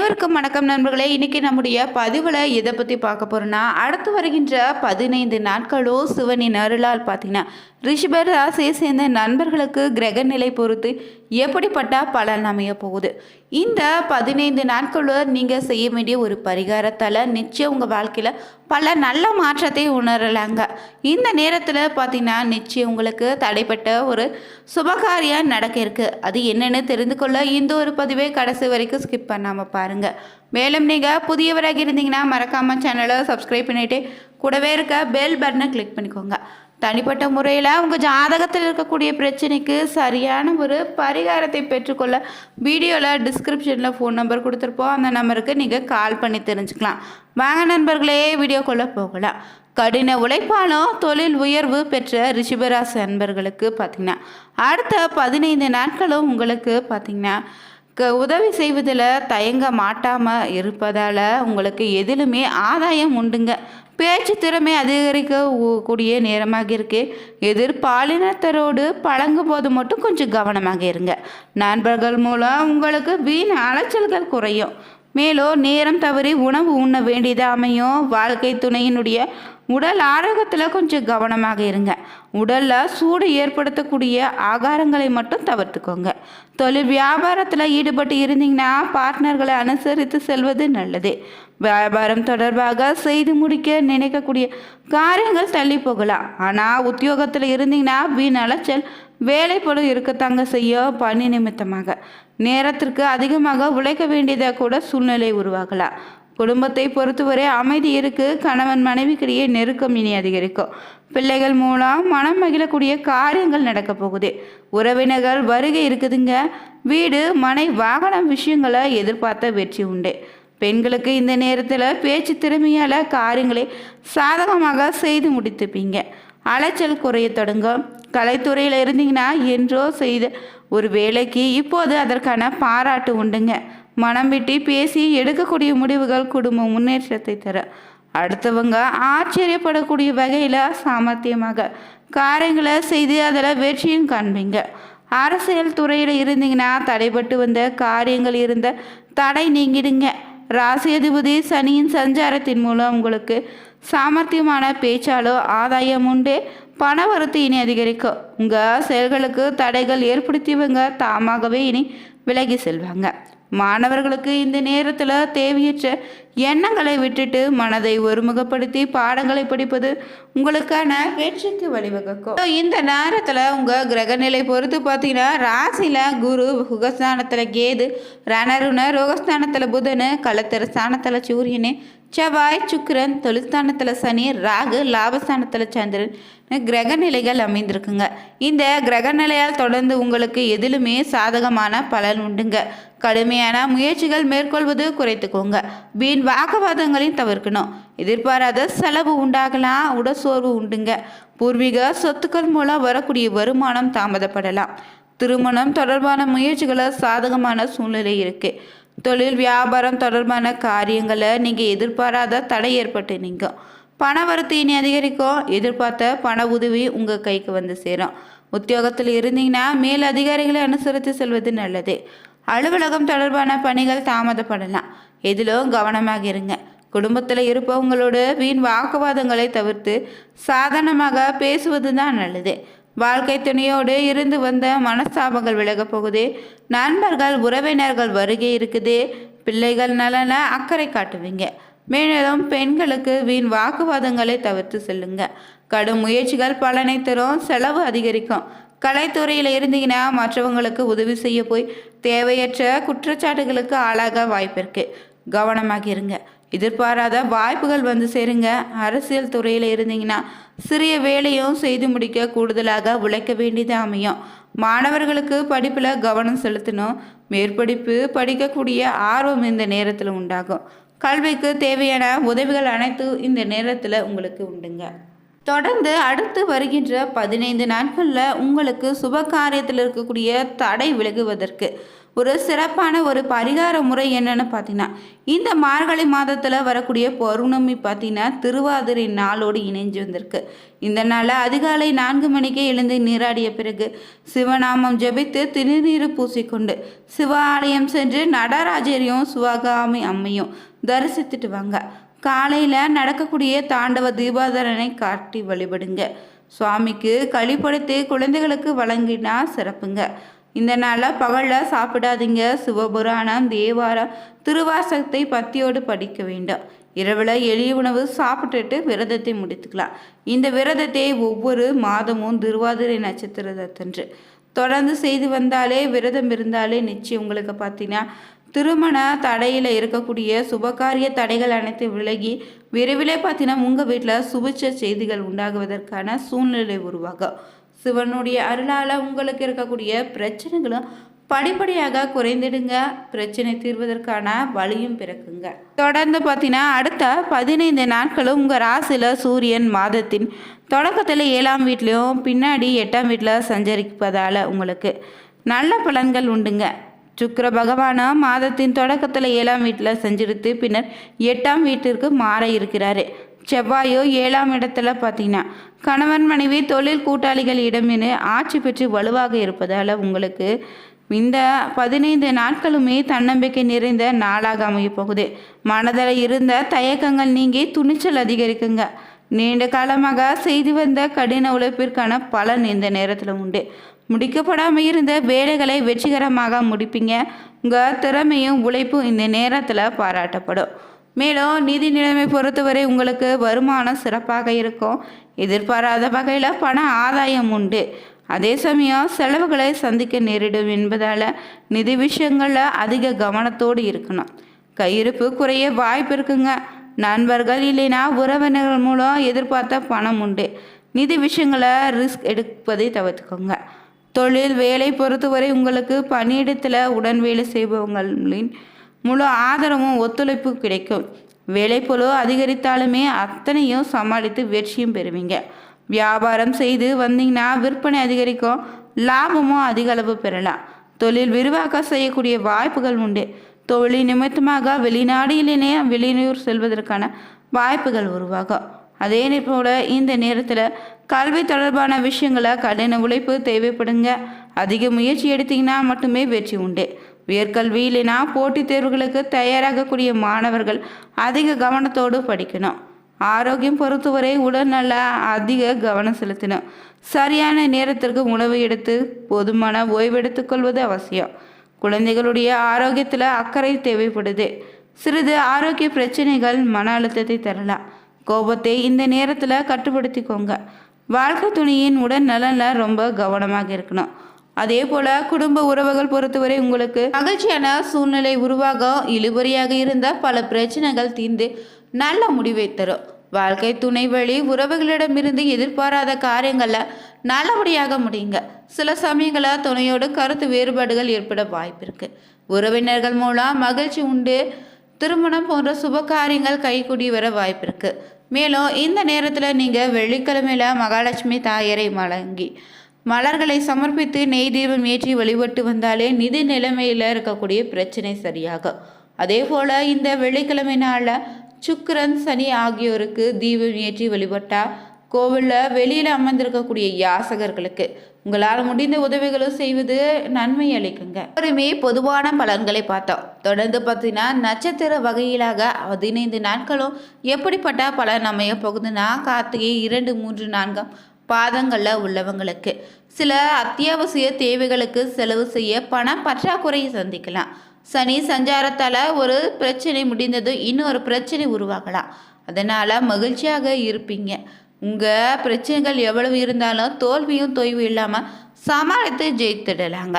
அனைவருக்கும் வணக்கம் நண்பர்களே. இன்னைக்கு நம்முடைய பதிவில் எதை பற்றி பார்க்க போகிறோன்னா, அடுத்து வருகின்ற 15 நாட்களும் சிவனின் அருளால் பார்த்தீங்கன்னா ரிஷப ராசியை சேர்ந்த நண்பர்களுக்கு கிரக நிலை பொறுத்து எப்படிப்பட்ட பலன் அமைய போகுது. இந்த 15 நாட்களும் நீங்கள் செய்ய வேண்டிய ஒரு பரிகாரத்தால் நிச்சயம் உங்கள் வாழ்க்கையில் பல நல்ல மாற்றத்தை உணரலாங்க. இந்த நேரத்தில் பார்த்தீங்கன்னா நிச்சயம் உங்களுக்கு தடைப்பட்ட ஒரு சுபகாரியம் நடக்க இருக்கு. அது என்னென்னு தெரிந்து கொள்ள இந்த ஒரு பதிவை கடைசி வரைக்கும் ஸ்கிப் பண்ணாமல் பாருங்கள். மேலும் நீங்கள் புதியவராக இருந்தீங்கன்னா மறக்காமல் சேனலை சப்ஸ்கிரைப் பண்ணிவிட்டு கூடவே இருக்க பெல் பட்டனை கிளிக் பண்ணிக்கோங்க. தனிப்பட்ட முறையில் உங்கள் ஜாதகத்தில் இருக்கக்கூடிய பிரச்சனைக்கு சரியான ஒரு பரிகாரத்தை பெற்றுக்கொள்ள வீடியோவில் டிஸ்கிரிப்ஷனில் ஃபோன் நம்பர் கொடுத்துருப்போம். அந்த நம்பருக்கு நீங்கள் கால் பண்ணி தெரிஞ்சுக்கலாம். வாங்க நண்பர்களே, வீடியோக்குள்ளே போகலாம். கடின உழைப்பாலும் தொழில் உயர்வு பெற்ற ரிஷபராசி நண்பர்களுக்கு பார்த்திங்கன்னா அடுத்த 15 நாட்களும் உங்களுக்கு பார்த்திங்கன்னா உதவி செய்வதில் தயங்க மாட்டாமல் இருப்பதால் உங்களுக்கு எதிலுமே ஆதாயம் உண்டுங்க. பேச்சு திறமை அதிகரிக்க கூடிய நேரமாக இருக்கு. எதிர்பாலினத்தரோடு பழங்கும் போது மட்டும் கொஞ்சம் கவனமாக இருங்க. நண்பர்கள் மூலம் உங்களுக்கு வீண் அலைச்சல்கள் குறையும். மேலும் நேரம் தவறி உணவு உண்ண வேண்டியது அமையும். வாழ்க்கை துணையினுடைய உடல் ஆரோக்கியத்தில் கொஞ்சம் கவனமாக இருங்க. உடலில் சூடு ஏற்படுத்தக்கூடிய ஆகாரங்களை மட்டும் தவிர்த்துக்கோங்க. தொழில் வியாபாரத்தில் ஈடுபட்டு இருந்தீங்கன்னா பார்ட்னர்களை அனுசரித்து செல்வது நல்லது. வியாபாரம் தொடர்பாக செய்து முடிக்க நினைக்கக்கூடிய காரியங்கள் தள்ளி போகலாம். ஆனால் உத்தியோகத்தில் இருந்தீங்கன்னா வீண் அலைச்சல் வேலைப்படு இருக்கத்தாங்க செய்ய. பணி நிமித்தமாக நேரத்திற்கு அதிகமாக உழைக்க வேண்டியதாக கூட சூழ்நிலை உருவாகலாம். குடும்பத்தை பொறுத்தவரை அமைதி இருக்கு. கணவன் மனைவிக்கிடையே நெருக்கம் இனி அதிகரிக்கும். பிள்ளைகள் மூலம் மனம் மகிழக்கூடிய காரியங்கள் நடக்க போகுது. உறவினர்கள் வருகை இருக்குதுங்க. வீடு மனை வாகனம் விஷயங்களை எதிர்பார்த்த வெற்றி உண்டு. பெண்களுக்கு இந்த நேரத்தில் பேச்சு திறமையால் காரியங்களை சாதகமாக செய்து முடித்துப்பீங்க. அலைச்சல் குறைய தொடங்கும். கலைத்துறையில் இருந்தீங்கன்னா என்றோ செய்த ஒரு வேலைக்கு இப்போது அதற்கான பாராட்டு உண்டுங்க. மனம் விட்டு பேசி எடுக்கக்கூடிய முடிவுகள் குடும்ப முன்னேற்றத்தை தர அடுத்தவங்க ஆச்சரியப்படக்கூடிய வகையில் சாமர்த்தியமாக காரியங்களை செய்து அதில் வெற்றியும் காண்பீங்க. அரசியல் துறையில் இருந்தீங்கன்னா தடைப்பட்டு வந்த காரியங்கள் இருந்த தடை நீங்கிடுங்க. ராசி அதிபதி சனியின் சஞ்சாரத்தின் மூலம் உங்களுக்கு சாமர்த்தியமான பேச்சாலோ ஆதாயம் உண்டு. பணவரத்து இனி அதிகரிக்கும். உங்கள் செயல்களுக்கு தடைகள் ஏற்படுத்தியவங்க தாமாகவே இனி விலகி செல்வாங்க. மாணவர்களுக்கு இந்த நேரத்தில் தேவையற்ற எண்ணங்களை விட்டுட்டு மனதை ஒருமுகப்படுத்தி பாடங்களை படிப்பது உங்களுக்கான வெற்றிக்கு வழிவகுக்கும். இந்த நேரத்தில் உங்கள் கிரகநிலை பொறுத்து பார்த்தீங்கன்னா ராசியில் குரு, சுகஸ்தானத்தில் கேது, ரணருண, ரோகஸ்தானத்தில் புதனு, களத்திர ஸ்தானத்தில் சூரியனு, செவ்வாய், சுக்கிரன், தொழில்ஸ்தானத்தில் சனி, ராகு, லாபஸ்தானத்தில் சந்திரன் கிரக நிலைகள் அமைந்திருக்குங்க. இந்த கிரக நிலையால் தொடர்ந்து உங்களுக்கு எதிலுமே சாதகமான பலன் உண்டுங்க. கடுமையான முயற்சிகள் மேற்கொள்வது குறைத்துக்கோங்க. வீண் வாக்குவாதங்களையும் தவிர்க்கணும். எதிர்பாராத செலவு உண்டாகலாம். உடற்சோர்வு உண்டுங்க. பூர்வீக சொத்துக்கள் மூலம் வரக்கூடிய வருமானம் தாமதப்படலாம். திருமணம் தொடர்பான முயற்சிகளை சாதகமான சூழ்நிலை இருக்கு. தொழில் வியாபாரம் தொடர்பான காரியங்களை நீங்கள் எதிர்பாராத தடை ஏற்பட்டு நீங்கும். பணவரத்து இனி அதிகரிக்கும். எதிர்பார்த்த பண உதவி உங்கள் கைக்கு வந்து சேரும். உத்தியோகத்தில் இருந்தீங்கன்னா மேல் அதிகாரிகளை அனுசரித்து செல்வது நல்லது. அலுவலகம் தொடர்பான பணிகள் தாமதப்படலாம். எதிலும் கவனமாக இருங்க. குடும்பத்தில் இருப்பவங்களோட வீண் வாக்குவாதங்களை தவிர்த்து சாதாரணமாக பேசுவது தான் நல்லது. வாழ்க்கை துணையோடு இருந்து வந்த மனஸ்தாபங்கள் விலகப் போகுது. நண்பர்கள் உறவினர்கள் வருகை இருக்குது. பிள்ளைகள் நலன அக்கறை காட்டுவீங்க. மேலும் பெண்களுக்கு வீண் வாக்குவாதங்களை தவிர்த்து செல்லுங்க. கடும் முயற்சிகள் பலனை தரும். செலவு அதிகரிக்கும். கலைத்துறையில் இருந்தீங்கன்னா மற்றவங்களுக்கு உதவி செய்ய போய் தேவையற்ற குற்றச்சாட்டுகளுக்கு ஆளாக வாய்ப்பிருக்கு. கவனமாக இருங்க. எதிர்பாராத வாய்ப்புகள் வந்து சேருங்க. அரசியல் துறையில் இருந்தீங்கன்னா சிறிய வேலையும் செய்து முடிக்க கூடுதலாக உழைக்க வேண்டியது அமையும். மாணவர்களுக்கு படிப்பில் கவனம் செலுத்தணும். மேற்படிப்பு படிக்கக்கூடிய ஆர்வம் இந்த நேரத்தில் உண்டாகும். கல்விக்கு தேவையான உதவிகள் அனைத்து இந்த நேரத்தில் உங்களுக்கு உண்டுங்க. தொடர்ந்து அடுத்து வருகின்ற 15 நாட்களில் உங்களுக்கு சுப காரியத்தில் இருக்கக்கூடிய தடை விலகுவதற்கு ஒரு சிறப்பான ஒரு பரிகார முறை என்னன்னு பார்த்தீங்கன்னா, இந்த மார்கழி மாதத்தில் வரக்கூடிய பௌர்ணமி பார்த்தீங்கன்னா திருவாதிரை நாளோடு இணைஞ்சு வந்திருக்கு. இந்த நாளில் அதிகாலை 4 மணிக்கே எழுந்து நீராடிய பிறகு சிவநாமம் ஜெபித்து திருநீறு பூசிக்கொண்டு சிவ ஆலயம் சென்று நடராஜரையும் சிவகாமி அம்மையும் தரிசித்துட்டு வாங்க. காலையில் நடக்கக்கூடிய தாண்டவ தீபாதரனை காட்டி வழிபடுங்க. சுவாமிக்கு களிப்படுத்தி குழந்தைகளுக்கு வழங்கினா சிறப்புங்க. இந்த நாளில் பகலில் சாப்பிடாதீங்க. சிவபுராணம், தேவாரம், திருவாசகத்தை பத்தியோடு படிக்க வேண்டும். இரவில் எளிய உணவு சாப்பிட்டுட்டு விரதத்தை முடித்துக்கலாம். இந்த விரதத்தை ஒவ்வொரு மாதமும் திருவாதிரை நட்சத்திரத்தன்று தொடர்ந்து செய்து வந்தாலே, விரதம் இருந்தாலே நிச்சயம் உங்களுக்கு பார்த்தீங்கன்னா திருமண தடையில் இருக்கக்கூடிய சுபகாரிய தடைகள் அனைத்து விலகி விரைவிலே பார்த்தீங்கன்னா உங்கள் வீட்டில் சுபிட்ச செய்திகள் உண்டாகுவதற்கான சூழ்நிலை உருவாகும். சிவனுடைய அருளால் உங்களுக்கு இருக்கக்கூடிய பிரச்சனைகளும் படிப்படியாக குறைந்திடுங்க. பிரச்சனை தீர்வதற்கான வழியும் பிறக்குங்க. தொடர்ந்து பார்த்தீங்கன்னா அடுத்த 15 நாட்களும் உங்கள் ராசியில் சூரியன் மாதத்தின் தொடக்கத்தில் 7ஆம் வீட்லேயும் பின்னாடி 8ஆம் வீட்டில் சஞ்சரிப்பதால் உங்களுக்கு நல்ல பலன்கள் உண்டுங்க. சுக்கிர பகவானா மாதத்தின் தொடக்கத்தில் 7ஆம் வீட்டில் சஞ்சரித்து பின்னர் 8ஆம் வீட்டிற்கு மாற இருக்கிறாரு. செவ்வாயோ 7ஆம் இடத்துல பார்த்தீங்கன்னா கணவன் மனைவி தொழில் கூட்டாளிகள் இடமென ஆட்சி பெற்று வலுவாக இருப்பதால் உங்களுக்கு இந்த 15 நாட்களுமே தன்னம்பிக்கை நிறைந்த நாளாக அமைய போகுது. மனதில் இருந்த தயக்கங்கள் நீங்கி துணிச்சல் அதிகரிக்குங்க. நீண்ட காலமாக செய்து வந்த கடின உழைப்பிற்கான பலன் இந்த நேரத்தில் உண்டு. முடிக்கப்படாமல் இருந்த வேலைகளை வெற்றிகரமாக முடிப்பீங்க. உங்கள் திறமையும் உழைப்பும் இந்த நேரத்தில் பாராட்டப்படும். மேலும் நிதி நிலைமை பொறுத்தவரை உங்களுக்கு வருமானம் சிறப்பாக இருக்கும். எதிர்பாராத வகையில் பண ஆதாயம் உண்டு. அதே சமயம் செலவுகளை சந்திக்க நேரிடும் என்பதால் நிதி விஷயங்களில் அதிக கவனத்தோடு இருக்கணும். கையிருப்பு குறைய வாய்ப்பு இருக்குங்க. நண்பர்கள் இல்லைனா உறவினர்கள் மூலம் எதிர்பார்த்த பணம் உண்டு. நிதி விஷயங்களை ரிஸ்க் எடுப்பதை தவிர்த்துக்கோங்க. தொழில் வேலை பொறுத்தவரை உங்களுக்கு பணியிடத்தில் உடன் வேலை செய்பவர்களின் முழு ஆதரவும் ஒத்துழைப்பு கிடைக்கும். வேலைப்பளு அதிகரித்தாலுமே அத்தனையும் சமாளித்து வெற்றியும் பெறுவீங்க. வியாபாரம் செய்து வந்தீங்கன்னா விற்பனை அதிகரிக்கும். லாபமும் அதிக அளவு பெறலாம். தொழில் விரிவாக்கம் செய்யக்கூடிய வாய்ப்புகள் உண்டு. தொழில் நிமித்தமாக வெளிநாடு இல்லைனே வெளியூர் செல்வதற்கான வாய்ப்புகள் உருவாகும். அதே போல் இந்த நேரத்தில் கல்வி தொடர்பான விஷயங்களை கடின உழைப்பு தேவைப்படுங்க. அதிக முயற்சி எடுத்தீங்கன்னா மட்டுமே வெற்றி உண்டு. உயர்கல்வி இல்லைனா போட்டித் தேர்வுகளுக்கு தயாராகக்கூடிய மாணவர்கள் அதிக கவனத்தோடு படிக்கணும். ஆரோக்கியம் பொறுத்தவரை உடல்நல அதிக கவனம் செலுத்தணும். சரியான நேரத்திற்கு உணவு எடுத்து போதுமான ஓய்வெடுத்துக்கொள்வது அவசியம். குழந்தைகளுடைய ஆரோக்கியத்தில் அக்கறை தேவைப்படுது. சிறிது ஆரோக்கிய பிரச்சனைகள் மன அழுத்தத்தை தரலாம். கோபத்தை இந்த நேரத்தில் கட்டுப்படுத்திக்கோங்க. வாழ்க்கை துணையின் உடல் நலனில் ரொம்ப கவனமாக இருக்கணும். அதே போல் குடும்ப உறவுகள் பொறுத்தவரை உங்களுக்கு மகிழ்ச்சியான சூழ்நிலை உருவாக இழுபறியாக இருந்த பல பிரச்சனைகள் தீர்ந்து நல்ல முடிவை தரும். வாழ்க்கை துணை வழி உறவுகளிடமிருந்து எதிர்பாராத காரியங்களில் நல்லபடியாக முடியுங்க. சில சமயங்களில் துணையோடு கருத்து வேறுபாடுகள் ஏற்பட வாய்ப்பு இருக்குது. உறவினர்கள் மூலம் மகிழ்ச்சி உண்டு. திருமணம் போன்ற சுப காரியங்கள் கைகூடி வர வாய்ப்பு இருக்குது. மேலும் இந்த நேரத்தில் நீங்கள் வெள்ளிக்கிழமையில் மகாலட்சுமி தாயாரை வழங்கி மலர்களை சமர்ப்பித்து நெய் தீபம் ஏற்றி வழிபட்டு வந்தாலே நிதி நிலைமையில் இருக்கக்கூடிய பிரச்சனை சரியாகும். அதே போல் இந்த வெள்ளிக்கிழமை நாளில் சுக்கிரன் சனி ஆகியோருக்கு தீபம் ஏற்றி வழிபட்டால் கோவிலில் வெளியில் அமர்ந்திருக்கக்கூடிய யாசகர்களுக்கு உங்களால் முடிந்த உதவிகளும் செய்வது நன்மை அளிக்குங்க. ஒருமே பொதுவான பலன்களை பார்த்தோம். தொடர்ந்து பார்த்தீங்கன்னா நட்சத்திர வகையிலாக 15 நாட்களும் எப்படிப்பட்ட பலன் அமைய போகுதுன்னா, கார்த்திகை 2, 3, 4 பாதங்களில் உள்ளவங்களுக்கு சில அத்தியாவசிய தேவைகளுக்கு செலவு செய்ய பண பற்றாக்குறையை சந்திக்கலாம். சனி சஞ்சாரத்தால் ஒரு பிரச்சனை முடிந்தது இன்னொரு பிரச்சனை உருவாகலாம். அதனால் மகிழ்ச்சியாக இருப்பீங்க. உங்கள் பிரச்சனைகள் எவ்வளவு இருந்தாலும் தோல்வியும் தொய்வு இல்லாமல் சமாளித்து ஜெயித்திடலாங்க.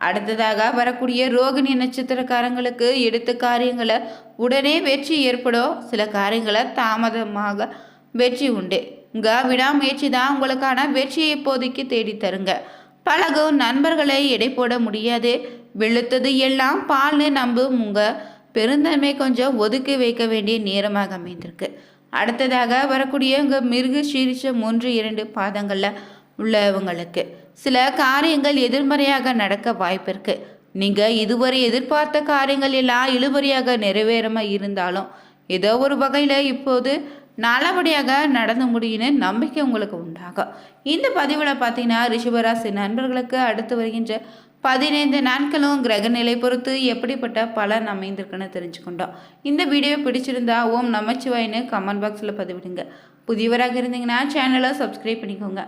அடுத்ததாக வரக்கூடிய ரோகிணி நட்சத்திரக்காரங்களுக்கு எடுத்த காரியங்களை உடனே வெற்றி ஏற்படும். சில காரியங்களை தாமதமாக வெற்றி உண்டு. உங்கள் விடாமுயற்சி தான் உங்களுக்கான வெற்றியை இப்போதைக்கு தேடித்தருங்க. பழகும் நண்பர்களை எடை போட முடியாது. வெளுத்தது எல்லாம் பால்னு நம்பும் உங்கள் பெருந்தன்மை கொஞ்சம் ஒதுக்கி வைக்க வேண்டிய நேரமாக அமைந்திருக்கு. அடுத்ததாக வரக்கூடிய உங்கள் மிருக சீரிஷம் 1, 2 பாதங்களில் உள்ளவங்களுக்கு சில காரியங்கள் எதிர்மறையாக நடக்க வாய்ப்பு இருக்குது. நீங்கள் இதுவரை எதிர்பார்த்த காரியங்கள் எல்லாம் இழுபறியாக நிறைவேறாமல் இருந்தாலும் ஏதோ ஒரு வகையில் இப்போது நல்லபடியாக நடந்து முடியும்னு நம்பிக்கை உங்களுக்கு உண்டாகும். இந்த பதிவில் பார்த்தீங்கன்னா ரிஷபராசி நண்பர்களுக்கு அடுத்து வருகின்ற 15 நாட்களும் கிரகநிலை பொறுத்து எப்படிப்பட்ட பலன் அமைந்திருக்குன்னு தெரிஞ்சுக்கொண்டோம். இந்த வீடியோ பிடிச்சிருந்தா ஓம் நமச்சிவாயின்னு கமெண்ட் பாக்ஸில் பதிவிடுங்க. புதியவராக இருந்தீங்கன்னா சேனலை சப்ஸ்கிரைப் பண்ணிக்கோங்க.